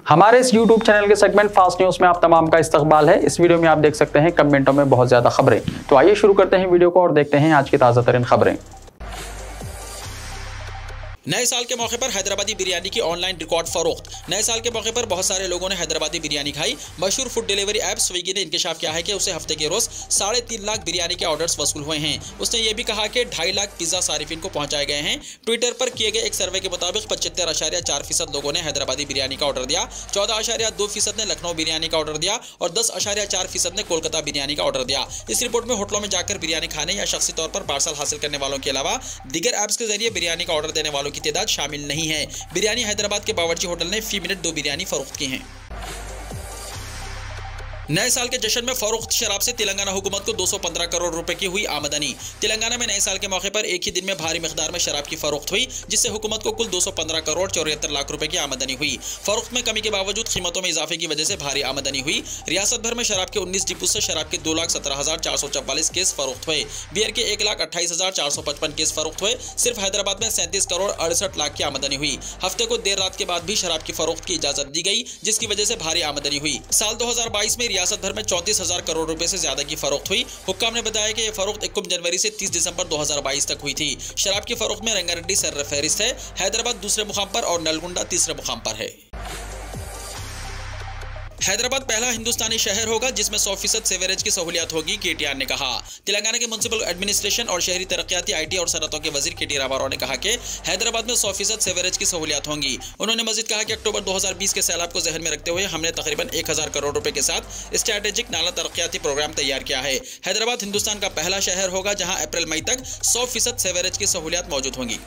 हमारे इस YouTube channel के सेगमेंट फास्ट न्यूज में आप तमाम का इस्तकबाल है। इस वीडियो में आप देख सकते हैं कमेंटों में बहुत ज्यादा खबरें। तो आइए शुरू करते हैं वीडियो को और देखते हैं आज की ताजा तरीन खबरें। नए साल के मौके पर हैदराबादी बिरयानी की ऑनलाइन रिकॉर्ड फरोख्त। नए साल के मौके पर बहुत सारे लोगों ने हैदराबादी बिरयानी खाई। मशहूर फूड डिलीवरी ऐप स्विगी ने इंकशाफ किया है कि उसे हफ्ते के रोज 3.5 लाख बिरयानी के ऑर्डर्स वसूल हुए हैं। उसने ये भी कहा कि 2.5 लाख पिज्जा सारिफिन को पहुंचाए गए हैं। ट्विटर पर किए गए एक सर्वे के मुताबिक 75.4% लोगों ने हैदराबादी बिरयानी का ऑर्डर दिया, 14.2% ने लखनऊ बिरयानी का ऑर्डर दिया और 10.4% ने कोलकाता बिरयानी का ऑर्डर दिया। इस रिपोर्ट में होटलों में जाकर बिरयानी खाने या शख्सी तौर पर पार्सल हासिल करने वालों के अलावा दीगर ऐप्स के जरिए बिरयानी का ऑर्डर देने वालों की तादाद शामिल नहीं है। बिरयानी हैदराबाद के बावर्ची होटल ने फी मिनट 2 बिरयानी फरोख्त की हैं। नए साल के जश्न में फरोख्त शराब से तेलंगाना हुकूमत को 215 करोड़ रुपए की हुई आमदनी। तेलंगाना में नए साल के मौके पर एक ही दिन में भारी मिकदार में शराब की फरोख्त हुई, जिससे हुकूमत को कुल 215 करोड़ 74 लाख रुपए की आमदनी हुई। फरोख्त में कमी के बावजूद कीमतों में इजाफे की वजह से भारी आमदनी हुई। रियासत भर में शराब के 19 डिपो से शराब के 2,17,444 केस फरोख्त हुए। बियर के 1,28,455 केस फरोख्त हुए। सिर्फ हैदराबाद में 37 करोड़ 68 लाख की आमदनी हुई। हफ्ते को देर रात के बाद भी शराब की फरोख्त की इजाजत दी गई, जिसकी वजह से भारी आमदनी हुई। साल 2022 में रियासत भर में 34,000 करोड़ रुपए से ज्यादा की फरोख्त हुई। हुक्काम ने बताया कि यह फरोख्त 21 जनवरी से 30 दिसंबर 2022 तक हुई थी। शराब की फरोख्त में रंगारेड्डी सरफहरिस्त है। हैदराबाद दूसरे मुकाम पर और नलगुंडा तीसरे मुकाम पर है। हैदराबाद पहला हिंदुस्तानी शहर होगा जिसमें 100% सीवरेज की सहूलियत होगी, केटीआर ने कहा। तेलंगाना के म्युनिसिपल एडमिनिस्ट्रेशन और शहरी तरक्याती आईटी और सनतों के वजीर केटी रामाराव ने कहा कि हैदराबाद में 100% सीवरेज की सहूलियत होंगी। उन्होंने मजीद कहा कि अक्टूबर 2020 के सैलाब को जहन में रखते हुए हमने तकरीबन 1000 करोड़ रुपए के साथ स्ट्रैटेजिक नाला तरक्याती प्रोग्राम तैयार किया है। हैदराबाद हिंदुस्तान का पहला शहर होगा जहां अप्रैल मई तक 100% सीवरेज की सहूलियत मौजूद होंगी।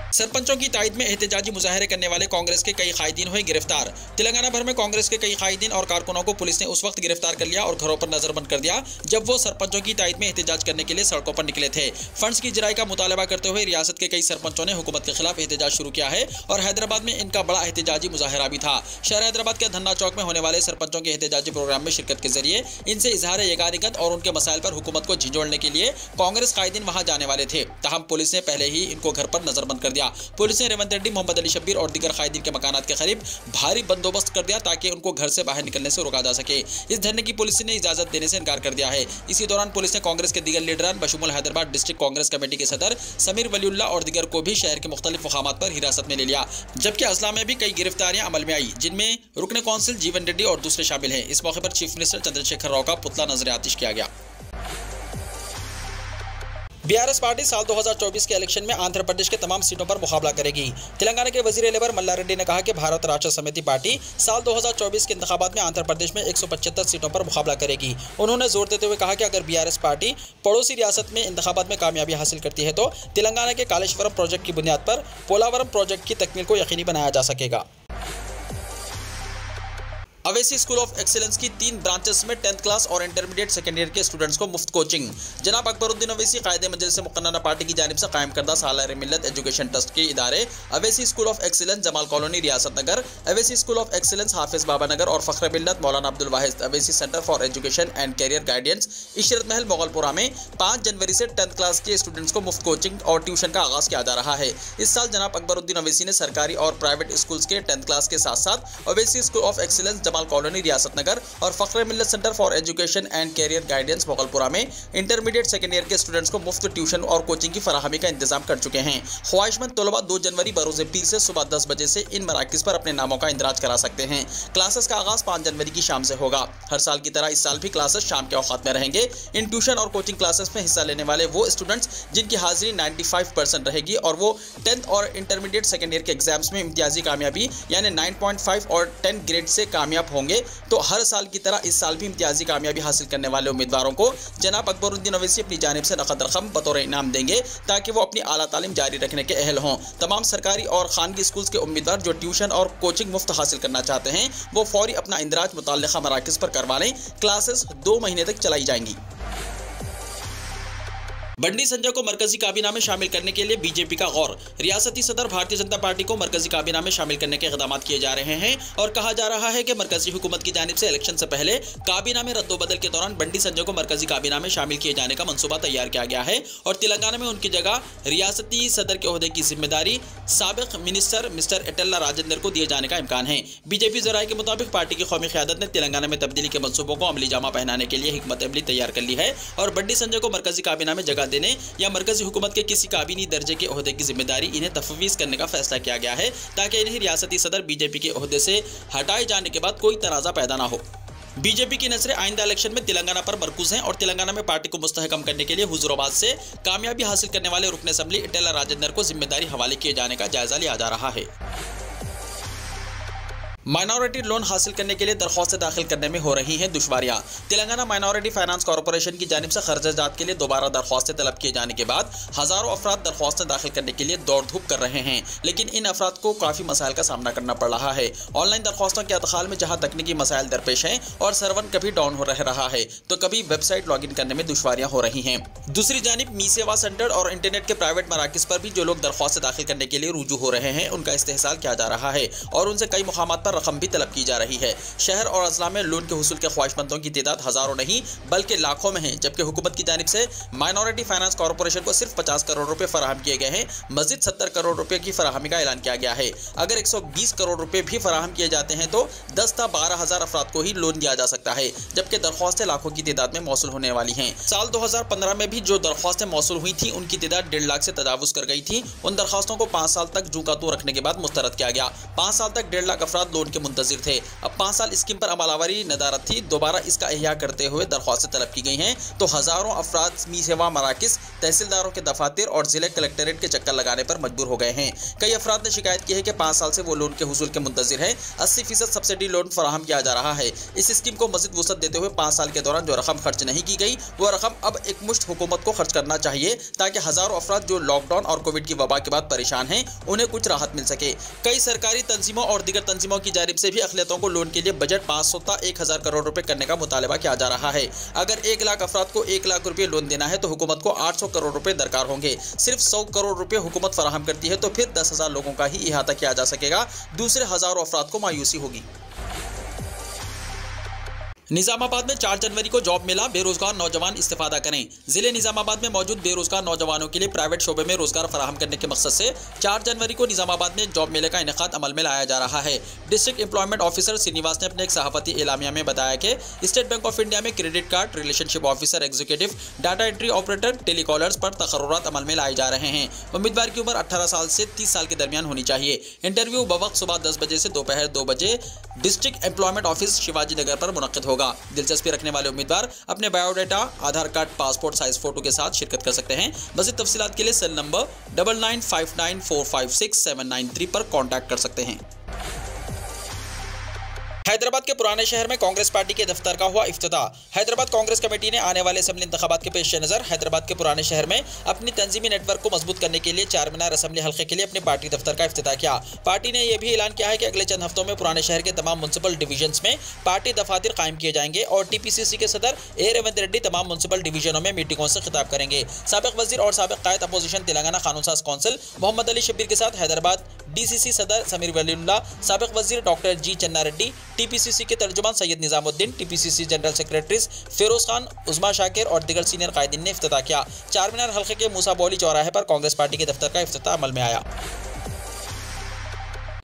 सरपंचों की तायद में एहतजाजी मुजाहरे करने वाले कांग्रेस के कई कायदीन हुए गिरफ्तार। तेलंगाना भर में कांग्रेस के कई कायदीन और कारकुनों को पुलिस ने उस वक्त गिरफ्तार कर लिया और घरों पर नजरबंद कर दिया जब वो सरपंचों की तायद में एहतजाज करने के लिए सड़कों पर निकले थे। फंड्स की जराई का मुतालबा करते हुए रियासत के कई सरपंचों ने हुकूमत के खिलाफ एहतजाज शुरू किया है और हैदराबाद में इनका बड़ा एहतजाजी मुजाहरा भी था। शहर हैदराबाद के धन्ना चौक में होने वाले सरपंचों के एहतजाजी प्रोग्राम में शिरकत के जरिए इनसे इजहार यगानियत और उनके मसाइल पर हुकूमत को झिझोड़ने के लिए कांग्रेस कायदीन वहां जाने वाले थे। ताहम पुलिस ने पहले ही इनको घर पर नजरबंद कर दिया। पुलिस ने रेड्डी, मोहम्मद अली शब्बीर और दीगर कायदीन के मकानात के करीब भारी बंदोबस्त कर दिया ताकि उनको घर से बाहर निकलने से रोका जा सके। इस धरने की पुलिस ने इजाजत देने से इनकार कर दिया है। इसी दौरान पुलिस ने कांग्रेस के दीगर लीडरान बशुमुल हैदराबाद डिस्ट्रिक्ट कांग्रेस कमेटी के सदर समीर वलीउल्लाह और दीगर को भी शहर के मुख्तलिफ मुकामात पर हिरासत में ले लिया, जबकि अजला में भी कई गिरफ्तारियां अमल में आई, जिनमें रुकन कौंसिल जीवन रेड्डी और दूसरे शामिल हैं। इस मौके पर चीफ मिनिस्टर चंद्रशेखर राव का पुतला नजर आतिश किया गया। बीआरएस पार्टी साल 2024 के इलेक्शन में आंध्र प्रदेश के तमाम सीटों पर मुकाबला करेगी। तेलंगाना के वजीर लेबर मल्ला रेड्डी ने कहा कि भारत राष्ट्र समिति पार्टी साल 2024 के इंतखाबात में आंध्र प्रदेश में 175 सीटों पर मुकाबला करेगी। उन्होंने जोर देते हुए कहा कि अगर बीआरएस पार्टी पड़ोसी रियासत में इंतखाबात में कामयाबी हासिल करती है तो तेलंगाना के कालेश्वरम प्रोजेक्ट की बुनियाद पर पोलावरम प्रोजेक्ट की तकमील को यकीनी बनाया जा सकेगा। अवेसी स्कूल ऑफ एक्सीलेंस की 3 ब्रांचेस में 10th क्लास और इंटरमीडिएट सेकेंड ईयर के स्टूडेंट्स को मुफ्त कोचिंग। जनाब अकबरुद्दीन अवेसी कायदे मजलिस मुक़न्नना पार्टी की जानिब से कायम करदा सालार मिल्लत एजुकेशन ट्रस्ट के इदारे Owaisi school of excellence Jamal colony Riyasat Nagar, Owaisi school of excellence Hafiz Baba Nagar और Fakhr Millat Maulana Abdul Wahid Owaisi centre for education and career guidance Ishrat Mahal Moghalpura में 5 जनवरी से 10th क्लास के स्टूडेंट्स को मुफ्त कोचिंग और ट्यूशन का आगाज किया जा रहा है। इस साल जनाब अकबरुद्दीन अवेसी ने सरकारी और प्राइवेट स्कूल्स के 10th क्लास के साथ साथ Owaisi school of excellence Jamal colony Riyasat Nagar और Fakhr Millat centre for education and career guidance Moghalpura में इंटरमीडिएट सेकेंड ईयर के स्टूडेंट्स को मुफ्त ट्यूशन और कोचिंग की फराहमी का इंतजाम कर चुके हैं। ख्वाहिशमंद तलबा 2 जनवरी बरोज़ पीर से सुबह 10 बजे से इन मराकिज़ पर अपने नामों का इंदराज करा सकते हैं। क्लासेस का आगाज 5 जनवरी की शाम से होगा। हर साल की तरह इस साल भी क्लासेस शाम के औकात में रहेंगे। इन ट्यूशन और कोचिंग क्लासेस में हिस्सा लेने वाले वो स्टूडेंट्स जिनकी हाजिरी 95% रहेगी और वो 10th और इंटरमीडिएट सेकेंड ईयर के एग्जाम्स में इम्तियाजी कामयाबी यानी 9.5 और 10 ग्रेड से कामयाब होंगे। तो हर साल की तरह इस साल भी इम्तियाजी कामयाबी हासिल करने वाले उम्मीदवारों को जनाब अकबरुद्दीन अवैसी अपनी जानिब से नकद रकम बतौर इनाम देंगे ताकि वो अपनी आला तालीम जारी रखने के अहल हों। तमाम सरकारी और खानगी स्कूल्स के उम्मीदवार जो ट्यूशन और कोचिंग मुफ्त हासिल करना चाहते हैं वो फौरी अपना इंदराज मुतल्लिका मराकिज़ पर करवा लें। क्लासेस 2 महीने तक चलाई जाएंगी। बंडी संजय को मरकजी काबीना में शामिल करने के लिए बीजेपी का गौर। रियासती सदर भारतीय जनता पार्टी को मरकजी काबीना में शामिल करने के इक़दाम किए जा रहे हैं और कहा जा रहा है कि मरकजी हुकूमत की जानिब से इलेक्शन से पहले काबीना में रद्दोबदल के दौरान बंडी संजय को मरकजी काबीना में शामिल किए जाने का मंसूबा तैयार किया गया है और तेलंगाना में उनकी जगह रियासती सदर के ओहदे की जिम्मेदारी साबिक मिनिस्टर मिस्टर एटेल्ला राजेंद्र को दिए जाने का इम्कान है। बीजेपी ज़राए के मुताबिक पार्टी की कौमी क़यादत ने तेलंगाना में तब्दीली के मंसूबों को अमली जामा पहनाने के लिए हिकमत अमली तैयार कर ली है और बंडी संजय को मरकजी काबीना में जगह देने या मरकजी हुकूमत के किसी काबीनी दर्जे के ओहदे की जिम्मेदारी इन्हें तफवीज करने का फैसला किया गया है ताकि इन्हें रियासती सदर बीजेपी के ओहदे से हटाए जाने के बाद कोई तनाज़ा पैदा ना हो। बीजेपी की नजरें आइंदा इलेक्शन में तेलंगाना पर मरकूज हैं और तेलंगाना में पार्टी को मुस्तहकम करने के लिए हुजूराबाद से कामयाबी हासिल करने वाले रुकन असम्बली एटेल्ला राजेंद्र को जिम्मेदारी हवाले किए जाने का जायजा लिया जा रहा है। माइनॉरिटी लोन हासिल करने के लिए दरख्वास्तें दाखिल करने में हो रही हैं दुश्वारियां। तेलंगाना माइनॉरिटी फाइनेंस कॉर्पोरेशन की जानिब से खर्चाजात के लिए दोबारा दरख्वास्तें तलब किए जाने के बाद हज़ारों अफराद दरख्वास्तें दाखिल करने के लिए दौड़ धूप कर रहे हैं, लेकिन इन अफराद को काफ़ी मसाइल का सामना करना पड़ रहा है। ऑनलाइन दरख्वास्तों के अदखाल में जहाँ तकनीकी मसाइल दरपेश हैं और सर्वर कभी डाउन हो रहा है तो कभी वेबसाइट लॉगिन करने में दुश्वारियां हो रही हैं। दूसरी जानिब मी सेवा सेंटर और इंटरनेट के प्राइवेट मराकिज पर भी जो लोग दरख्वास्तें दाखिल करने के लिए रुजू हो रहे हैं उनका इस्तेहसाल किया जा रहा है और उनसे कई मुकामात पर रकम भी तलब की जा रही है। शहर और अजला में लोन के हुसूल के ख्वाहिशमंदों की तादाद हजारों नहीं बल्कि लाखों में है, जबकि हुकूमत की जानिब से माइनॉरिटी फाइनेंस कॉर्पोरेशन को सिर्फ 50 करोड़ रुपए फराहम किए गए हैं। मजीद 70 करोड़ रुपए की फराहमी का ऐलान किया गया है। अगर 120 करोड़ रुपए भी फराहम किए जाते हैं तो 10 था 12,000 अफराद को ही लोन दिया जा सकता है, जबकि दरख्वास्तें लाखों की तादाद में मौसूल होने वाली हैं। साल 2015 में भी जो दरख्वास्तें मौसूल हुई थी उनकी तादाद 1.5 लाख से तजावुज कर गई थी। उन दरख्वास्तों को 5 साल तक जू का तू रखने के बाद मुस्तरद किया गया। 5 साल तक 1.5 लाख अफराद लोन के मुंतजिर थे। अब 5 साल स्कीम पर अमलावरी नदारत थी, दोबारा इसका एहया करते हुए दरख्वास्तें तलब की गई हैं तो हजारों अफराद मी सेवा मराकिज, तहसीलदारों के दफातर और जिले कलेक्टरेट के चक्कर लगाने पर मजबूर हो गए हैं। कई अफराद ने शिकायत की है कि 5 साल से वो लोन के हुसूल के मुंतजिर हैं। 80% सब्सिडी लोन फराहम किया जा रहा है। इस स्कीम को मजीद वुसअत देते हुए 5 साल के दौरान जो रकम खर्च नहीं की गई वो रकम अब एक मुश्त हुकूमत को खर्च करना चाहिए ताकि हजारों अफराद जो लॉकडाउन और कोविड की वबा के बाद परेशान हैं उन्हें कुछ राहत मिल सके। कई सरकारी तंजीमों और दीगर तंजीमों की जानिब से भी अखिलियतों को लोन के लिए बजट 500 था 1000 करोड़ रुपए करने का मुतालबा किया जा रहा है। अगर 1 लाख अफराद को 1 लाख रुपए लोन देना है तो हुकूमत को 800 करोड़ रुपए दरकार होंगे। सिर्फ 100 करोड़ रुपए हुकूमत फराहम करती है तो फिर 10,000 लोगों का ही इहाता किया जा सकेगा, दूसरे हजारों अफराद को मायूसी होगी। निजामाबाद में 4 जनवरी को जॉब मिला, बेरोजगार नौजवान इस्तेफादा करें। जिले निजामाबाद में मौजूद बेरोजगार नौजवानों के लिए प्राइवेट शोबे में रोजगार फराहम करने के मकसद से 4 जनवरी को निजामाबाद में जॉब मेले का इनेकाद अमल में लाया जा रहा है। डिस्ट्रिक्ट एम्प्लॉयमेंट ऑफिसर श्रीनिवास ने अपने एक सहाफती एलामिया में बताया कि स्टेट बैंक ऑफ इंडिया में credit card, relationship officer, executive, data entry operator, telecallers पर तकर्रुरात अमल में लाए जा रहे हैं। उम्मीदवार की उम्र 18 साल से 30 साल के दरमियान होनी चाहिए। इंटरव्यू बवक्त सुबह 10 बजे से दोपहर 2 बजे district employment office Shivaji Nagar पर मुनक्किद होगा। दिलचस्पी रखने वाले उम्मीदवार अपने बायोडाटा, आधार कार्ड, पासपोर्ट साइज फोटो के साथ शिरकत कर सकते हैं। मज़ीद तफसीलात के लिए सेल नंबर 9959456793 पर कॉन्टैक्ट कर सकते हैं। हैदराबाद के पुराने शहर में कांग्रेस पार्टी के दफ्तर का हुआ इफ्तिताह। हैदराबाद कांग्रेस कमेटी ने आने वाले असेंबली इंतखाबात के पेश नज़र हैदराबाद के पुराने शहर में अपनी तंजीमी नेटवर्क को मजबूत करने के लिए चारमीनार असेंबली हल्के के लिए अपने पार्टी दफ्तर का इफ्तिताह किया। पार्टी ने यह भी ऐलान किया है कि अगले चंद हफ्तों में पुराने शहर के तमाम म्युनिसिपल डिवीजन्स में पार्टी दफातर कायम किए जाएंगे और TPCC के सदर ए रेवंत रेड्डी तमाम म्युनिसिपल डिवीजनों में मीटिंगों से खिताब करेंगे। साबिक वजीर और साबिक कायद अपोजिशन तेलंगाना कानून साज कौंसिल मोहम्मद अली शब्बीर के साथ हैदराबाद DCC सदर समीर वलीउल्लाह, साबिक वजीर डॉक्टर जी चन्ना रेड्डी, TPCC के तर्जुमान Syed Nizamuddin, TPCC general secretaries Firoz Khan, Usma Shakir और दीगर सीनियर कायदीन ने इफ्तिताह किया। चारमीनार हल्के के मूसा बौली चौराहे पर कांग्रेस पार्टी के दफ्तर का इफ्तिताह अमल में आया।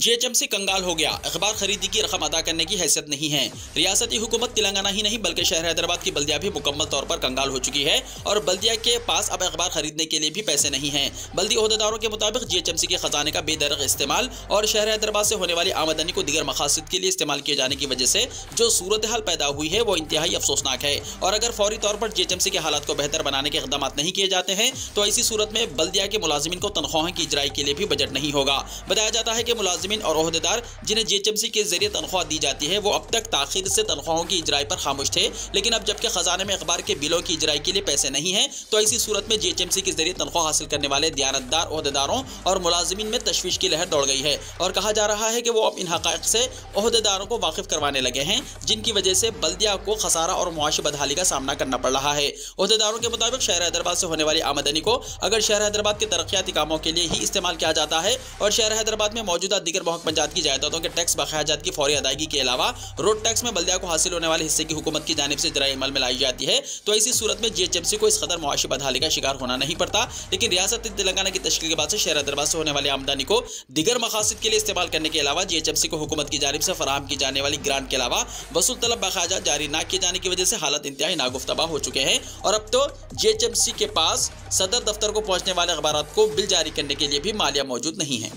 GHMC कंगाल हो गया, अखबार खरीदी की रकम अदा करने की हैसियत नहीं है। रियासती हुकूमत तेलंगाना ही नहीं बल्कि शहर हैदराबाद की बल्दिया भी मुकम्मल तौर पर कंगाल हो चुकी है और बल्दिया के पास अब अखबार खरीदने के लिए भी पैसे नहीं हैं। बल्दी ओहदेदारों के मुताबिक GHMC के खजाने का बेदरग इस्तेमाल और शहर हैदराबाद से होने वाली आमदनी को दीगर मकासद के लिए इस्तेमाल किए जाने की वजह से जो सूरत हाल पैदा हुई है वो इंतहाई अफसोसनाक है और अगर फौरी तौर पर GHMC के हालात को बेहतर बनाने के इक़दाम नहीं किए जाते हैं तो ऐसी सूरत में बल्दिया के मुलाजिमीन को तनख्वाहों की इजराई के लिए भी बजट नहीं होगा। बताया जाता है कि मुलाजिमीन मुलाजिमीन और ओहदेदार जिन्हें जीएचएमसी के जरिए तनख्वाह दी जाती है वो अब तक ताखीर से तनख्वाहों की इजराई पर खामोश थे, लेकिन अब जबकि खजाने में अखबार के बिलों की इजराई के लिए पैसे नहीं है तो ऐसी सूरत में जीएचएमसी के जरिए तनख्वाह हासिल करने वाले दियानतदार ओहदेदारों और मुलाजिमीन में तशवीश की लहर दौड़ गई है और कहा जा रहा है कि वो अब इन हक़ाइक़ से ओहदेदारों को वाकिफ करवाने लगे हैं जिनकी वजह से बल्दिया को खसारा और मुआशी बदहाली का सामना करना पड़ रहा है। ओहदेदारों के मुताबिक शहर हैदराबाद से होने वाली आमदनी को अगर शहर हैदराबाद के तरक्याती कामों के लिए ही इस्तेमाल किया जाता है और शहर हैदराबाद में मौजूदा दीगर महकमजात की जायदादों के टैक्स बकायाजात की फौरी अदायगी के अलावा रोड टैक्स में बल्दिया को हासिल होने वाले हिस्से की हुकूमत की जानिब से इजराई अमल में लाई जाती है तो ऐसी सूरत में जीएचएमसी को इस कदर मुआशी बदहाली का शिकार होना नहीं पड़ता। लेकिन रियासत तेलंगाना की तश्कील के बाद से शहर हैदराबाद से होने वाली आमदनी को दीगर मकासद के लिए इस्तेमाल करने के अलावा जीएचएमसी को हुकूमत की जानिब से फराहम की जाने वाली ग्रांट के अलावा वसूल तलब बकायाजात जारी न किए जाने की वजह से हालत इंतहाई नागुफ्तबा हो चुके हैं और अब तो जीएचएमसी के पास सदर दफ्तर को पहुंचने वाले अखबारात को बिल जारी करने के लिए भी मालिया मौजूद नहीं है।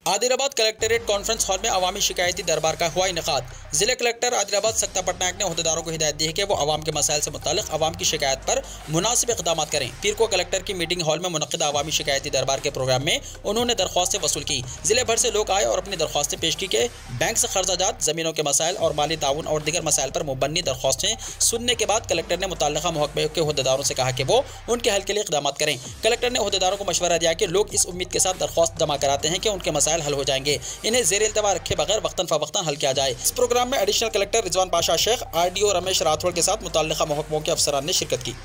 आदिलाबाद कलेक्ट्रेट कॉन्फ्रेंस हॉल में अवामी शिकायती दरबार का हुआ इनेकाद। जिला कलेक्टर आदिलाबाद सक्ता पटनायक ने ओहदेदारों को हिदायत दी है कि वो अवाम के मसाइल से मुताल्लिक अवाम की शिकायत पर मुनासिब इक़दाम करें। पीर को कलेक्टर की मीटिंग हॉल में मुनक़िद अवामी शिकायती दरबार के प्रोग्राम में उन्होंने दरख्वास्तें वसूल की। जिले भर से लोग आए और अपनी दरख्वास्तें पेश की कि बैंक से कर्जाजात, ज़मीनों के मसाइल और माली ताउन और दीगर मसाइल पर मुबन्नी दरख्वास्तें सुनने के बाद कलेक्टर ने मुतल्लिक़ा महकमे के ओहदेदारों से कहा कि वो उनके हल के लिए इक़दाम करें। कलेक्टर ने ओहदेदारों को मशवरा दिया कि लोग इस उम्मीद के साथ दरख्वास्त जमा कराते हैं कि उनके मसाइल हल हो जाएंगे, इन्हें ज़ेर इल्तवा रखे बगैर वक्तन फ़वक्तन हल किया जाए। इस प्रोग्राम में additional collector Rizwan Pasha Sheikh, RDO Ramesh Rathod के साथ मुतल्लिक़ा महकमों के अफसरान ने शिरकत की।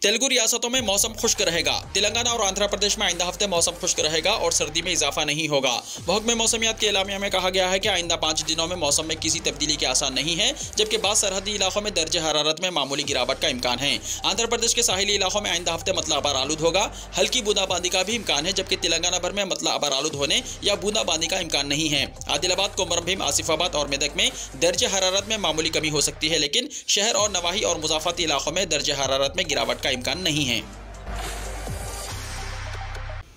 तेलुगु रियासतों में मौसम खुश्क रहेगा। तेलंगाना और आंध्र प्रदेश में आइंदा हफ्ते मौसम खुश्क रहेगा और सर्दी में इजाफा नहीं होगा। महकमे मौसमियात के एलामिया में कहा गया है कि आइंदा 5 दिनों में मौसम में किसी तब्दीली के आसार नहीं है, जबकि बाद सरहदी इलाकों में दर्जे हरारत में मामूली गिरावट का इम्कान है। आंध्र प्रदेश के साहिली इलाकों में आइंदा हफ्ते मतला अबार आलूद होगा, हल्की बूंदाबांदी का भी इम्कान है, जबकि तेलंगाना भर में मतला अबार आलूद होने या बूंदाबांदी का इम्कान नहीं है। आदिलाबाद, कोमरभीम, आसिफाबाद और मेदक में दर्जे हरारत में मामूली कमी हो सकती है, लेकिन शहर और नवाही और मुजाफती इलाकों में दर्जे हरारत में गिरावट का इम्कान नहीं है।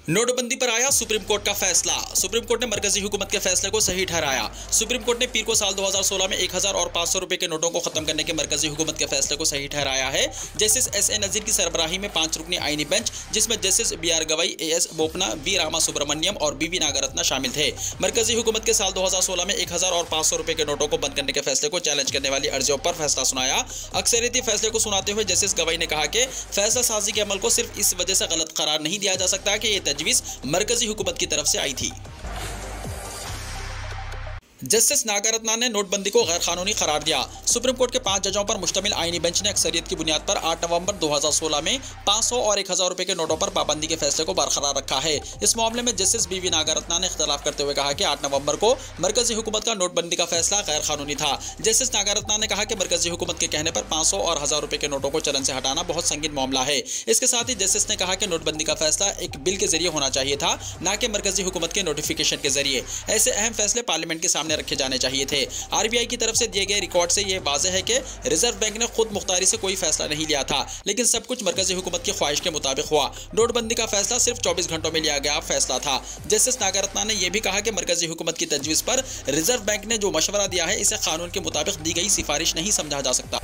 नोटबंदी पर आया सुप्रीम कोर्ट का फैसला। सुप्रीम कोर्ट ने मरकजी हुकूमत के फैसले को सही ठहराया। सुप्रीम कोर्ट ने पीर को साल 2016 में 1000 और 500 रुपए के नोटों को खत्म करने के मरकजी हुकूमत के फैसले को सही ठहराया है। जस्टिस एस.ए. नजीर की सरबराही में 5 रुकनी आईनी बेंच, जिसमें justice B R. Gavai, A S. Bopanna, V. Rama Subramaniam और बी.वी. नागरत्ना शामिल थे। मरकजी हुकूमत के साल 2016 में 1000 और 500 रुपए के नोटों को बंद करने के फैसले को चैलेंज करने वाली अर्जियों पर फैसला सुनाया। अक्सरियती फैसले को सुनाते हुए जस्टिस गवई ने कहा कि फैसला साजी के अमल को सिर्फ इस वजह से गलत करार नहीं दिया जा सकता कि ये तजवीज़ मरकजी हुकूमत की तरफ से आई थी। जस्टिस नागरत्ना ने नोटबंदी को गैर कानूनी करार दिया। सुप्रीम कोर्ट के 5 जजों पर मुश्तमिल आईनी बेंच ने अक्सरियत की बुनियाद पर 8 नवंबर 2016 में 500 और 1000 रुपए के नोटों पर पाबंदी के फैसले को बरकरार रखा है। इस मामले में जस्टिस बी.वी. नागरत्ना ने इख्तलाफ करते हुए कहा कि 8 नवंबर को मरकजी हुकूमत का नोटबंदी का फैसला गैर कानूनी था। जस्टिस नागरत्ना ने कहा कि मरकजी हुकूमत के कहने पर 500 और 1000 रुपए के नोटों को चलन से हटाना बहुत संगीन मामला है। इसके साथ ही जस्टिस ने कहा कि नोटबंदी का फैसला एक बिल के जरिए होना चाहिए था, न कि मरकजी हुकूमत के नोटिफिकेशन के जरिए। ऐसे अहम फैसले पार्लियामेंट के सामने रखे जाने चाहिए थे। आरबीआई की तरफ से दिए गए रिकॉर्ड से यह वाज़ेह है कि रिजर्व बैंक ने खुद मुख्तारी से कोई फैसला नहीं लिया था, लेकिन सब कुछ मरकजी हुकूमत की ख्वाहिश के मुताबिक हुआ। नोटबंदी का फैसला सिर्फ 24 घंटों में लिया गया फैसला था। जस्टिस नागरत्ना ने यह भी कहा कि मरकजी हुकूमत की तजवीज़ पर रिजर्व बैंक ने जो मशवरा दिया है इसे कानून के मुताबिक दी गई सिफारिश नहीं समझा जा सकता।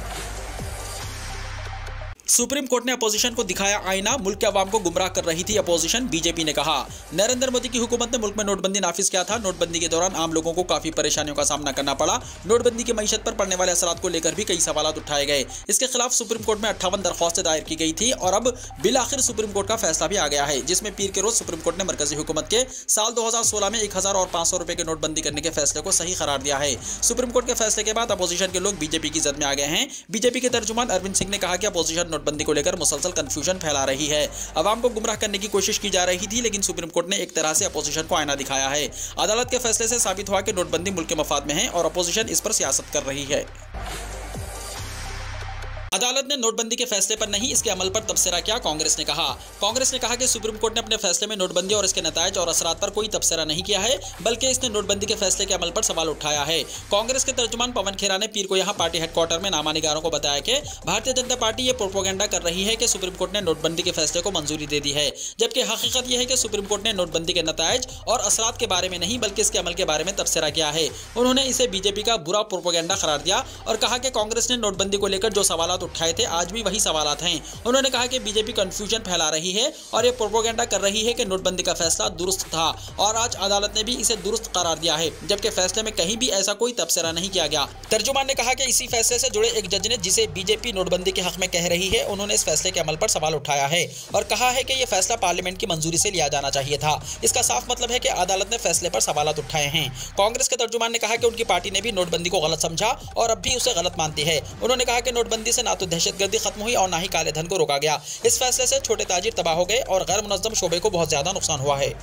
सुप्रीम कोर्ट ने अपोजिशन को दिखाया आईना, मुल्क के अवाम को गुमराह कर रही थी अपोजिशन। बीजेपी ने कहा नरेंद्र मोदी की हुकूमत ने मुल्क में नोटबंदी नाफिज किया था। नोटबंदी के दौरान आम लोगों को काफी परेशानियों का सामना करना पड़ा। नोटबंदी की मईशत पर पड़ने वाले असरात को लेकर भी कई सवाल उठाए गए। इसके खिलाफ सुप्रीम कोर्ट में 58 दरख्वास्तें दायर की गई थी और अब बिल आखिर सुप्रीम कोर्ट का फैसला भी आ गया है, जिसमें पीर के रोज सुप्रीम कोर्ट ने मरकजी हुकूमत के साल 2016 में 1000 और 500 रुपए के नोटबंदी करने के फैसले को सही करार दिया है। सुप्रीम कोर्ट के फैसले के बाद अपोजिशन के लोग बीजेपी की जद में आ गए हैं। बीजेपी के तर्जुमान अरविंद सिंह ने कहा कि अपोजिशन नोटबंदी को लेकर कंफ्यूजन फैला रही है, अवाम को गुमराह करने की कोशिश की जा रही थी, लेकिन सुप्रीम कोर्ट ने एक तरह से अपोजिशन को आईना दिखाया है। अदालत के फैसले से साबित हुआ कि नोटबंदी मुल्क के मफाद में है और अपोजिशन इस पर सियासत कर रही है। अदालत ने नोटबंदी के फैसले पर नहीं, इसके अमल पर तबसरा किया। कांग्रेस ने कहा कि सुप्रीम कोर्ट ने अपने फैसले में नोटबंदी और इसके नतायज और असरात पर कोई तबसरा नहीं किया है, बल्कि इसने नोटबंदी के फैसले के अमल पर सवाल उठाया है। कांग्रेस के तर्जुमान पवन खेरा ने पीर को यहां पार्टी हेडक्वार्टर में नामा निगारों को बताया कि भारतीय जनता पार्टी ये प्रोपोगेंडा कर रही है कि सुप्रीम कोर्ट ने नोटबंदी के फैसले को मंजूरी दे दी है, जबकि हकीकत यह है कि सुप्रीम कोर्ट ने नोटबंदी के नतायज और असरात के बारे में नहीं, बल्कि इसके अमल के बारे में तबसरा किया है। उन्होंने इसे बीजेपी का बुरा प्रोपोगेंडा करार दिया और कहा कि कांग्रेस ने नोटबंदी को लेकर जो सवाल सवालात उठाए थे, आज भी वही सवालात हैं। उन्होंने कहा कि बीजेपी कंफ्यूजन फैला रही है और ये प्रोपेगेंडा कर रही है कि नोटबंदी का फैसला दुरुस्त था और आज अदालत ने भी इसे दुरुस्त करार दिया है, जबकि फैसले में कहीं भी ऐसा कोई तबसरा नहीं किया गया। तर्जुमान ने कहा कि इसी फैसले से जुड़े एक जज ने, जिसे बीजेपी नोटबंदी के हक में कह रही है, उन्होंने इस फैसले के अमल पर सवाल उठाया है और कहा है कि यह फैसला पार्लियामेंट की मंजूरी से लिया जाना चाहिए था। इसका साफ मतलब है कि अदालत ने फैसले पर सवालात उठाए हैं। कांग्रेस के तर्जुमान ने कहा कि उनकी पार्टी ने भी नोटबंदी को गलत समझा और अब भी उसे गलत मानती है। उन्होंने कहा कि नोटबंदी से ना तो दहशतगर्दी खत्म हुई और ना ही काले धन को रोका गया। इस फैसले से छोटे ताजिर तबाह हो गए और गैर मुनज़्ज़म शोबे को बहुत ज्यादा नुकसान हुआ है।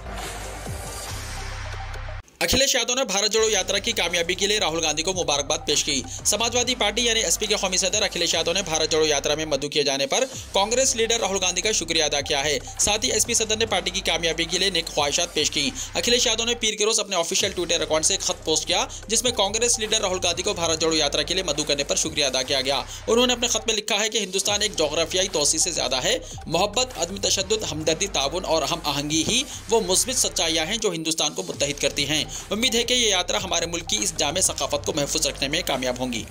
अखिलेश यादव ने भारत जोड़ो यात्रा की कामयाबी के लिए राहुल गांधी को मुबारकबाद पेश की। समाजवादी पार्टी यानी एसपी के कौमी सदर अखिलेश यादव ने भारत जोड़ो यात्रा में मदु किए जाने पर कांग्रेस लीडर राहुल गांधी का शुक्रिया अदा किया है। साथ ही एसपी सदर ने पार्टी की कामयाबी के लिए नेक ख्वाहिशात पेश की। अखिलेश यादव ने पीर के रोज अपने ऑफिशियल ट्विटर अकाउंट से एक खत पोस्ट किया, जिसमें कांग्रेस लीडर राहुल गांधी को भारत जोड़ो यात्रा के लिए मदु करने पर शुक्रिया अदा किया गया। उन्होंने अपने खत में लिखा है कि हिंदुस्तान एक जोग्राफियाई तौसी से ज्यादा है। मोहब्बत, अदम तशद्दुद, हमदर्दी, ताउन और हम आहंगी ही वो मुस्बित सच्चाइयां हैं जो हिंदुस्तान को मुत्तहिद करती हैं। उम्मीद है कि यात्रा हमारे मुल्क की इस जामे सकाफत को महफूज रखने में कामयाब होंगी।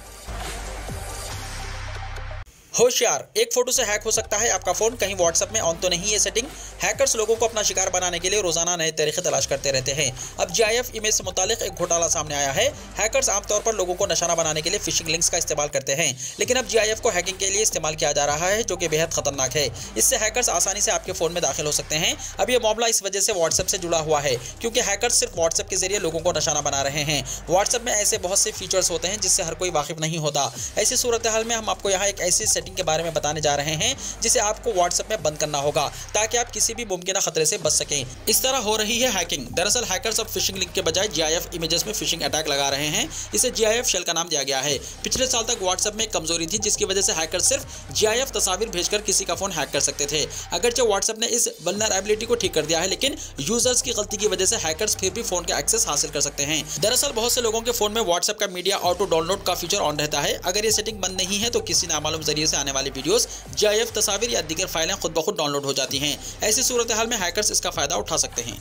होशियार, एक फोटो से हैक हो सकता है आपका फोन, कहीं व्हाट्सएप में ऑन तो नहीं है सेटिंग। हैकर्स लोगों को अपना शिकार बनाने के लिए रोजाना नए तरीके तलाश करते रहते हैं। अब GIF इमेज से मुतालिक एक घोटाला सामने आया है। हैकर्स आमतौर पर लोगों को निशाना बनाने के लिए फिशिंग लिंक्स का इस्तेमाल करते हैं, लेकिन अब GIF को हैकिंग के लिए इस्तेमाल किया जा रहा है, जो कि बेहद खतरनाक है। इससे हैकर्स आसानी से आपके फोन में दाखिल हो सकते हैं। अब यह मामला इस वजह से व्हाट्सएप से जुड़ा हुआ है, क्योंकि हैकर्स सिर्फ व्हाट्सएप के जरिए लोगों को निशाना बना रहे हैं। व्हाट्सएप में ऐसे बहुत से फीचर्स होते हैं जिससे हर कोई वाकिफ नहीं होता। ऐसी सूरत हाल में हम आपको यहाँ एक ऐसी सेटिंग के बारे में बताने जा रहे हैं जिसे आपको व्हाट्सएप में बंद करना होगा, ताकि आप किसी भी मुमकिन खतरे से बच सकें। इस तरह हो रही है हैकिंग। दरअसल हैकर्स अब फिशिंग लिंक के बजाय GIF इमेजेस में फिशिंग अटैक लगा रहे हैं। इसे GIF शेल का नाम दिया गया है। पिछले साल तक व्हाट्सएप में कमजोरी थी, जिसकी वजह से हैकर्स सिर्फ GIF तस्वीर भेजकर किसी का फोन हैक कर सकते थे। अगरचे व्हाट्सएप ने इस वल्नरेबिलिटी को ठीक कर दिया है, लेकिन यूजर्स की गलती की वजह से हैकर्स फिर भी फोन के एक्सेस हासिल कर सकते हैं। दरअसल बहुत से लोगों के फोन में व्हाट्सएप का मीडिया ऑटो डाउनलोड का फीचर ऑन रहता है। अगर ये सेटिंग बंद नहीं है तो किसी नामालूम जरिए से आने वाली वीडियोस, GIF तस्वीर या दीगर फाइलें खुद ब खुद डाउनलोड हो जाती हैं। ऐसी सूरत हाल में हैकर्स इसका फायदा उठा सकते हैं।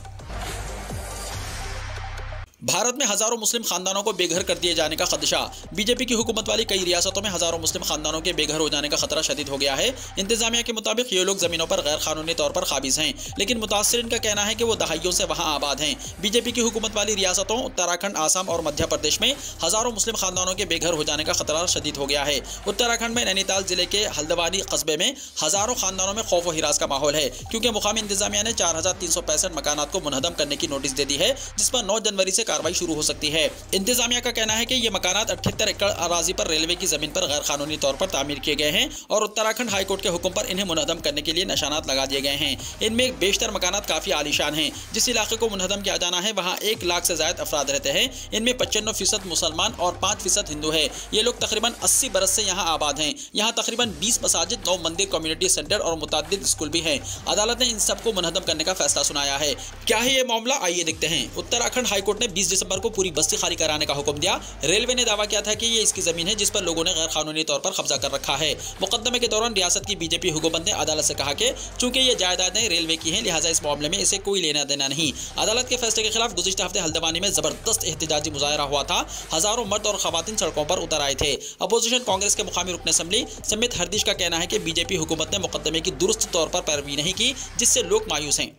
भारत में हजारों मुस्लिम खानदानों को बेघर कर दिए जाने का खदशा। बीजेपी की हुकूमत वाली कई रियासतों में हजारों मुस्लिम खानदानों के बेघर हो जाने का खतरा शदीद हो गया है। इंतजामिया के मुताबिक ये लोग जमीनों पर गैर कानूनी तौर पर काबिज हैं, लेकिन मुतासरीन का कहना है कि वो दहाइयों से वहां आबाद हैं। बीजेपी की हुकूमत वाली रियासतों उत्तराखंड, आसाम और मध्य प्रदेश में हजारों मुस्लिम खानदानों के बेघर हो जाने का खतरा शदीद हो गया है। उत्तराखंड में नैनीताल जिले के हल्द्वानी कस्बे में हजारों खानदानों में खौफ व हिरास का माहौल है, क्योंकि मुकामी इंतजामिया ने 4365 मकानात को मुनहदम करने की नोटिस दे दी है, जिस पर 9 जनवरी से कार्रवाई शुरू हो सकती है। इंतजामिया का कहना है कि ये मकानात 78 एकड़ अराजी पर रेलवे की जमीन पर गैर कानूनी तौर पर तामीर किए गए हैं और उत्तराखंड हाईकोर्ट के हुक्म पर इन्हें मुनहदम करने के लिए निशानात लगा दिए गए हैं। इनमें बेशतर मकानात काफी आलीशान हैं। जिस इलाके को मुनहदम किया जाना है वहाँ 1 लाख से ज्यादा अफराद रहते हैं। इनमें 95% मुसलमान और 5% हिंदू है। ये लोग तकरीबन 80 बरस से यहाँ आबाद हैं। यहाँ तकरीबन 20 मसाजिद, 9 मंदिर, कम्युनिटी सेंटर और मुतादिद स्कूल भी हैं। अदालत ने इन सबको मुनहदम करने का फैसला सुनाया है। क्या है ये मामला, आइए देखते हैं। उत्तराखंड हाईकोर्ट ने 20 दिसंबर को पूरी बस्ती खाली कराने का हुक्म दिया। रेलवे ने दावा किया था कि ये इसकी जमीन है जिस पर लोगों ने गैर कानूनी तौर पर कब्जा कर रखा है। मुकदमे के दौरान रियासत की बीजेपी हुकूमत ने अदालत से कहा कि चूंकि ये जायदादें रेलवे की हैं, लिहाजा इस मामले में इसे कोई लेना देना नहीं। अदालत के फैसले के खिलाफ गुज़िश्ता हफ्ते हल्द्वानी में जबरदस्त एहतजाजी मुजाहरा हुआ था। हजारों मर्द और खवातीन सड़कों पर उतर आए थे। अपोजिशन कांग्रेस के मुकामी रुकन असेंबली समित हरदिश का कहना है कि बीजेपी हुकूमत ने मुकदमे की दुरुस्त तौर पर पैरवी नहीं की, जिससे लोग मायूस हैं।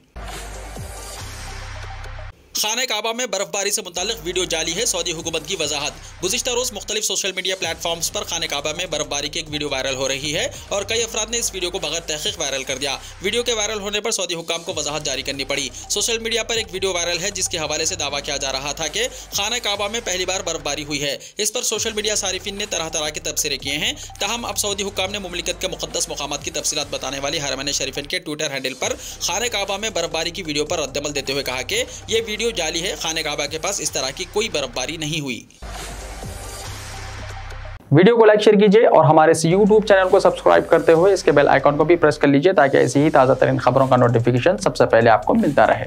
खाने काबा में बर्फबारी से मुतालिक वीडियो जाली है, सऊदी हुकूमत की वजाहत। गुज़िश्ता रोज मुख्तलिफ सोशल मीडिया प्लेटफॉर्म्स पर खाने काबा में बर्फबारी की एक वीडियो वायरल हो रही है और कई अफराद ने इस वीडियो को बगैर तहकीक वायरल कर दिया। वीडियो के वायरल होने पर सऊदी हुक्काम को वजाहत जारी करनी पड़ी। सोशल मीडिया पर एक वीडियो वायरल है जिसके हवाले से दावा किया जा रहा था कि खाने काबा में पहली बार बर्फबारी हुई है। इस पर सोशल मीडिया सारिफिन ने तरह तरह के तबसरे किए हैं। ताहम अब सऊदी हुक्काम ने मुमलिकत के मुक़द्दस मकामात की तफसीलात बताने वाली हरमैन शरीफिन के ट्विटर हैंडल पर खाने काबा में बर्फबारी की वीडियो पर रद्दमल देते हुए कहा कि यह वीडियो जाली है। खाने काबा के पास इस तरह की कोई बर्फबारी नहीं हुई। वीडियो को लाइक शेयर कीजिए और हमारे इस YouTube चैनल को सब्सक्राइब करते हुए इसके बेल आइकॉन को भी प्रेस कर लीजिए, ताकि ऐसी ही ताज़ा तरीन खबरों का नोटिफिकेशन सबसे पहले आपको मिलता रहे।